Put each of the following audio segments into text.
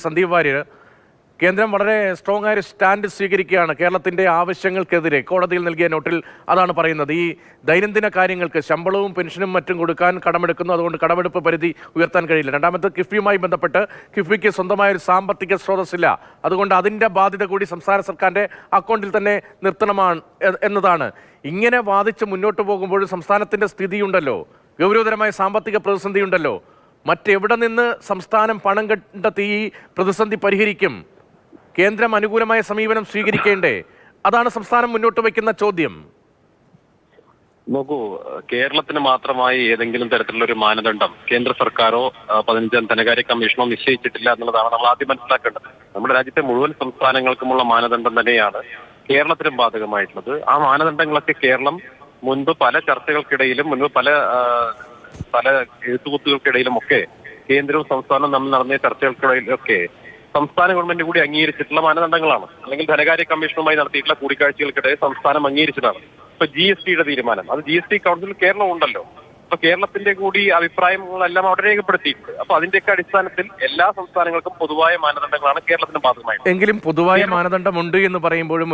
സന്ദീപ് വാര്യർ, കേന്ദ്രം വളരെ സ്ട്രോങ് ആയ സ്റ്റാൻഡ് സ്വീകരിക്കുകയാണ് കേരളത്തിന്റെ ആവശ്യങ്ങൾക്കെതിരെ. കോടതിയിൽ നൽകിയ നോട്ടിൽ അതാണ് പറയുന്നത്. ഈ ദൈനംദിന കാര്യങ്ങൾക്ക് ശമ്പളവും പെൻഷനും മറ്റും കൊടുക്കാൻ കടമെടുക്കുന്നു, അതുകൊണ്ട് കടമെടുപ്പ് പരിധി ഉയർത്താൻ കഴിയില്ല. രണ്ടാമത്തെ കിഫ്ബിയുമായി ബന്ധപ്പെട്ട് കിഫ്ബിക്ക് സ്വന്തമായ ഒരു സാമ്പത്തിക സ്രോതസ്സില്ല, അതുകൊണ്ട് അതിൻ്റെ ബാധ്യത കൂടി സംസ്ഥാന സർക്കാരിൻ്റെ അക്കൗണ്ടിൽ തന്നെ നിർത്തണമാണ് എന്നതാണ്. ഇങ്ങനെ വാദിച്ച് മുന്നോട്ട് പോകുമ്പോൾ സംസ്ഥാനത്തിൻ്റെ സ്ഥിതിയുണ്ടല്ലോ, ഗൗരവതരമായ സാമ്പത്തിക പ്രതിസന്ധിയുണ്ടല്ലോ. മറ്റെവിടെ നിന്ന് സംസ്ഥാനം പണം കണ്ടെത്തി ഈ പ്രതിസന്ധി പരിഹരിക്കും? കേന്ദ്രം അനുകൂലമായ സമീപനം സ്വീകരിക്കേണ്ടേ? അതാണ് സംസ്ഥാനം മുന്നോട്ട് വയ്ക്കുന്ന ചോദ്യം. നോക്കൂ, കേരളത്തിന് മാത്രമായി ഏതെങ്കിലും തരത്തിലുള്ള ഒരു മാനദണ്ഡം കേന്ദ്ര സർക്കാരോ 15 ധനകാര്യ കമ്മീഷനോ നിശ്ചയിച്ചിട്ടില്ല എന്നുള്ളതാണ് നമ്മൾ ആദ്യം മനസ്സിലാക്കേണ്ടത്. നമ്മുടെ രാജ്യത്തെ മുഴുവൻ സംസ്ഥാനങ്ങൾക്കുമുള്ള മാനദണ്ഡം തന്നെയാണ് കേരളത്തിനും ബാധകമായിട്ടുള്ളത്. ആ മാനദണ്ഡങ്ങളൊക്കെ കേരളം മുൻപ് പല ചർച്ചകൾക്കിടയിലും പല എഴുത്തുകുത്തുകൾക്കിടയിലും ഒക്കെ കേന്ദ്രവും സംസ്ഥാനവും തമ്മിൽ നടന്ന ചർച്ചകൾക്കിടയിലൊക്കെ സംസ്ഥാന ഗവൺമെന്റ് കൂടി അംഗീകരിച്ചിട്ടുള്ള മാനദണ്ഡങ്ങളാണ്. അല്ലെങ്കിൽ ധനകാര്യ കമ്മീഷനുമായി നടത്തിയിട്ടുള്ള കൂടിക്കാഴ്ചകൾക്കിടെ സംസ്ഥാനം അംഗീകരിച്ചതാണ്. ഇപ്പൊ GST തീരുമാനം, അത് GST കൗൺസിൽ കേരളം ഉണ്ടല്ലോ. അപ്പൊ കേരളത്തിന്റെ കൂടി അഭിപ്രായങ്ങളെല്ലാം അവിടെ രേഖപ്പെടുത്തിയിട്ടുണ്ട്. അപ്പൊ അതിന്റെയൊക്കെ അടിസ്ഥാനത്തിൽ എല്ലാ സംസ്ഥാനങ്ങൾക്കും പൊതുവായ മാനദണ്ഡങ്ങളാണ് കേരളത്തിന് ബാധകമായിട്ട്. എങ്കിലും പൊതുവായ മാനദണ്ഡമുണ്ട് എന്ന് പറയുമ്പോഴും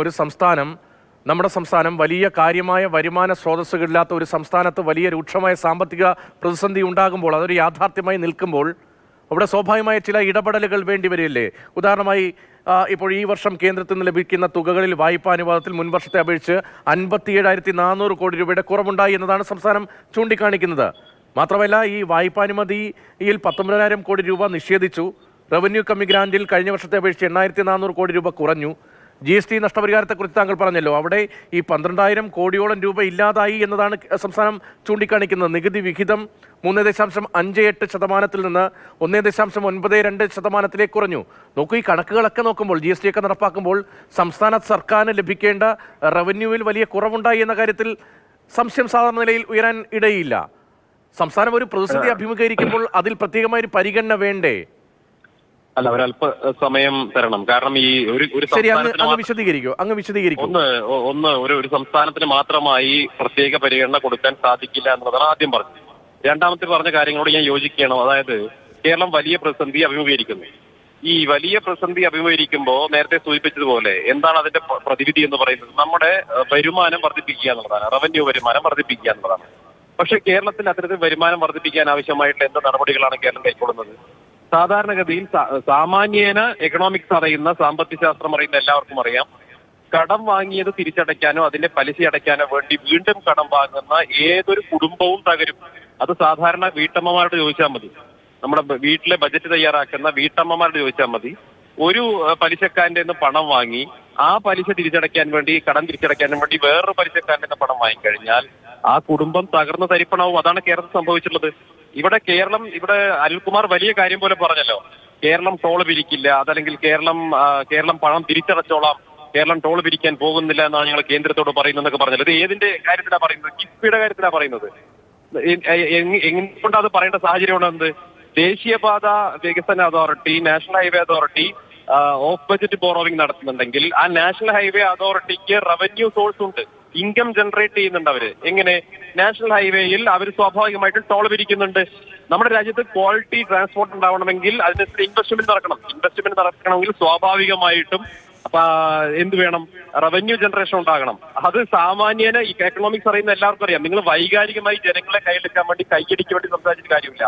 നമ്മുടെ സംസ്ഥാനം വലിയ കാര്യമായ വരുമാന സ്രോതസ്സുകളില്ലാത്ത ഒരു സംസ്ഥാനത്ത് വലിയ രൂക്ഷമായ സാമ്പത്തിക പ്രതിസന്ധി ഉണ്ടാകുമ്പോൾ, അതൊരു യാഥാർത്ഥ്യമായി നിൽക്കുമ്പോൾ അവിടെ സ്വാഭാവികമായ ചില ഇടപെടലുകൾ വേണ്ടി വരില്ലേ? ഉദാഹരണമായി ഇപ്പോൾ ഈ വർഷം കേന്ദ്രത്തിൽ നിന്ന് ലഭിക്കുന്ന തുകകളിൽ വായ്പാ അനുപാതത്തിൽ മുൻവർഷത്തെ അപേക്ഷിച്ച് 57,400 കോടി രൂപയുടെ കുറവുണ്ടായി എന്നതാണ് സംസ്ഥാനം ചൂണ്ടിക്കാണിക്കുന്നത്. മാത്രമല്ല, ഈ വായ്പാനുമതിയിൽ 19,000 കോടി രൂപ നിഷേധിച്ചു. റവന്യൂ കമ്മി ഗ്രാന്റിൽ കഴിഞ്ഞ വർഷത്തെ അപേക്ഷിച്ച് 8,400 കോടി രൂപ കുറഞ്ഞു. GST നഷ്ടപരിഹാരത്തെക്കുറിച്ച് താങ്കൾ പറഞ്ഞല്ലോ, അവിടെ ഈ 12,000 കോടിയോളം രൂപ ഇല്ലാതായി എന്നതാണ് സംസ്ഥാനം ചൂണ്ടിക്കാണിക്കുന്നത്. നികുതി വിഹിതം 3.58% നിന്ന് 1.92% കുറഞ്ഞു. നോക്കൂ, ഈ കണക്കുകളൊക്കെ നോക്കുമ്പോൾ, GST ഒക്കെ നടപ്പാക്കുമ്പോൾ സംസ്ഥാന സർക്കാരിന് ലഭിക്കേണ്ട റവന്യൂവിൽ വലിയ കുറവുണ്ടായി എന്ന കാര്യത്തിൽ സംശയം സാധാരണ നിലയിൽ ഉയരാൻ ഇടയില്ല. സംസ്ഥാനം ഒരു പ്രതിസന്ധി അഭിമുഖീകരിക്കുമ്പോൾ അതിൽ പ്രത്യേകമായ ഒരു പരിഗണന വേണ്ടേ? അല്ല, ഒരല്പ സമയം തരണം. കാരണം ഈ ഒരു ഒരു സംസ്ഥാനത്തിന് മാത്രമായി പ്രത്യേക പരിഗണന കൊടുക്കാൻ സാധിക്കില്ല എന്നുള്ളതാണ് ആദ്യം പറഞ്ഞത്. രണ്ടാമത്തെ പറഞ്ഞ കാര്യങ്ങളോട് ഞാൻ യോജിക്കണം. അതായത്, കേരളം വലിയ പ്രതിസന്ധി അഭിമുഖീകരിക്കുന്നു. ഈ വലിയ പ്രതിസന്ധി അഭിമുഖീകരിക്കുമ്പോൾ നേരത്തെ സൂചിപ്പിച്ചതുപോലെ എന്താണ് അതിന്റെ പ്രതിവിധി എന്ന് പറയുന്നത്? നമ്മുടെ വരുമാനം വർദ്ധിപ്പിക്കുക എന്നുള്ളതാണ്, റവന്യൂ വരുമാനം വർദ്ധിപ്പിക്കുക എന്നുള്ളതാണ്. പക്ഷെ കേരളത്തിൽ അത്തരത്തിൽ വരുമാനം വർദ്ധിപ്പിക്കാൻ ആവശ്യമായിട്ടുള്ള എന്ത് നടപടികളാണ് കേരളം കൈക്കൊള്ളുന്നത്? സാധാരണഗതിയിൽ സാമാന്യേന എക്കണോമിക്സ് അറിയുന്ന, സാമ്പത്തിക ശാസ്ത്രം അറിയുന്ന എല്ലാവർക്കും അറിയാം, കടം വാങ്ങിയത് തിരിച്ചടയ്ക്കാനോ അതിന്റെ പലിശ അടയ്ക്കാനോ വേണ്ടി വീണ്ടും കടം വാങ്ങുന്ന ഏതൊരു കുടുംബവും തകരും. അത് സാധാരണ വീട്ടമ്മമാരോട് ചോദിച്ചാൽ മതി. നമ്മുടെ വീട്ടിലെ ബജറ്റ് തയ്യാറാക്കുന്ന വീട്ടമ്മമാരോട് ചോദിച്ചാൽ മതി. ഒരു പലിശക്കാരന്റെ നിന്ന് പണം വാങ്ങി ആ പലിശ തിരിച്ചടയ്ക്കാൻ വേണ്ടി, കടം തിരിച്ചടയ്ക്കാൻ വേണ്ടി വേറൊരു പലിശക്കാരന്റെ നിന്ന് പണം വാങ്ങിക്കഴിഞ്ഞാൽ ആ കുടുംബം തകർന്ന് തരിപ്പണാവും. അതാണ് കേരളത്തിൽ സംഭവിച്ചിട്ടുള്ളത്. ഇവിടെ അനിൽകുമാർ വലിയ കാര്യം പോലെ പറഞ്ഞല്ലോ, കേരളം ടോൾ പിരിക്കില്ല, അതല്ലെങ്കിൽ കേരളം പണം തിരിച്ചടച്ചോളാം, കേരളം ടോൾ പിരിക്കാൻ പോകുന്നില്ല എന്നാണ് ഞങ്ങൾ കേന്ദ്രത്തോട് പറയുന്നതെന്നൊക്കെ പറഞ്ഞല്ലോ. ഇത് ഏതിന്റെ കാര്യത്തിലാണ് പറയുന്നത്? കിഫ്ബിയുടെ കാര്യത്തിലാണ് പറയുന്നത്. എങ്ങനെക്കൊണ്ട് അത് പറയേണ്ട സാഹചര്യം ഉണ്ടെന്നത്? ദേശീയപാത വികസന authority, national highway authority of budget borrowing നടത്തുന്നുണ്ടെങ്കിൽ ആ നാഷണൽ ഹൈവേ അതോറിറ്റിക്ക് റവന്യൂ സോഴ്സ് ഉണ്ട്, ഇൻകം ജനറേറ്റ് ചെയ്യുന്നുണ്ട്. അവര് എങ്ങനെ? നാഷണൽ ഹൈവേയിൽ അവർ സ്വാഭാവികമായിട്ടും ടോൾ പിരിക്കുന്നുണ്ട്. നമ്മുടെ രാജ്യത്ത് ക്വാളിറ്റി ട്രാൻസ്പോർട്ട് ഉണ്ടാവണമെങ്കിൽ അതിനകത്ത് ഇൻവെസ്റ്റ്മെന്റ് നടക്കണമെങ്കിൽ സ്വാഭാവികമായിട്ടും എന്ത് വേണം? റവന്യൂ ജനറേഷൻ ഉണ്ടാകണം. അത് സാമാന്യേന ഈ എക്കണോമിക്സ് അറിയുന്ന എല്ലാവർക്കും അറിയാം. നിങ്ങൾ വൈകാരികമായി ജനങ്ങളെ കൈയെടുക്കാൻ വേണ്ടി, കൈയടിക്ക് വേണ്ടി സംസാരിച്ചിട്ട് കാര്യമില്ല.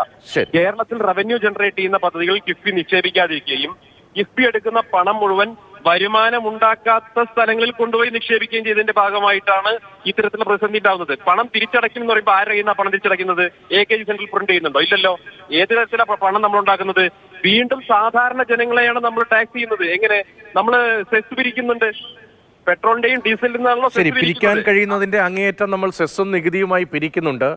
കേരളത്തിൽ റവന്യൂ ജനറേറ്റ് ചെയ്യുന്ന പദ്ധതികൾ കിഫ്ബി നിക്ഷേപിക്കാതിരിക്കുകയും കിഫ്ബി എടുക്കുന്ന പണം മുഴുവൻ വരുമാനം ഉണ്ടാക്കാത്ത സ്ഥലങ്ങളിൽ കൊണ്ടുപോയി നിക്ഷേപിക്കുകയും ചെയ്തതിന്റെ ഭാഗമായിട്ടാണ് ഇത്തരത്തിലുള്ള പ്രതിസന്ധി ഉണ്ടാകുന്നത്. പണം തിരിച്ചടയ്ക്കും എന്ന് പറയുമ്പോൾ ആരുടെ കയ്യിൽ നിന്നാണ് പണം തിരിച്ചടയ്ക്കുന്നത്? AKG സെന്ററിൽ പ്രിന്റ് ചെയ്യുന്നുണ്ടോ? ഇല്ലല്ലോ. ഏത് തരത്തിലാണ് പണം നമ്മൾ ഉണ്ടാക്കുന്നത്? വീണ്ടും സാധാരണ ജനങ്ങളെയാണ് നമ്മൾ ടാക്സ് ചെയ്യുന്നത്. എങ്ങനെ? നമ്മൾ സെസ് പിരിക്കുന്നുണ്ട്, പെട്രോളിന്റെയും ഡീസലിൽ നിന്നാണല്ലോ പിരിക്കാൻ കഴിയുന്നതിന്റെ അങ്ങേയറ്റം നമ്മൾ സെസ്സും നികുതിയുമായി പിരിക്കുന്നുണ്ട്.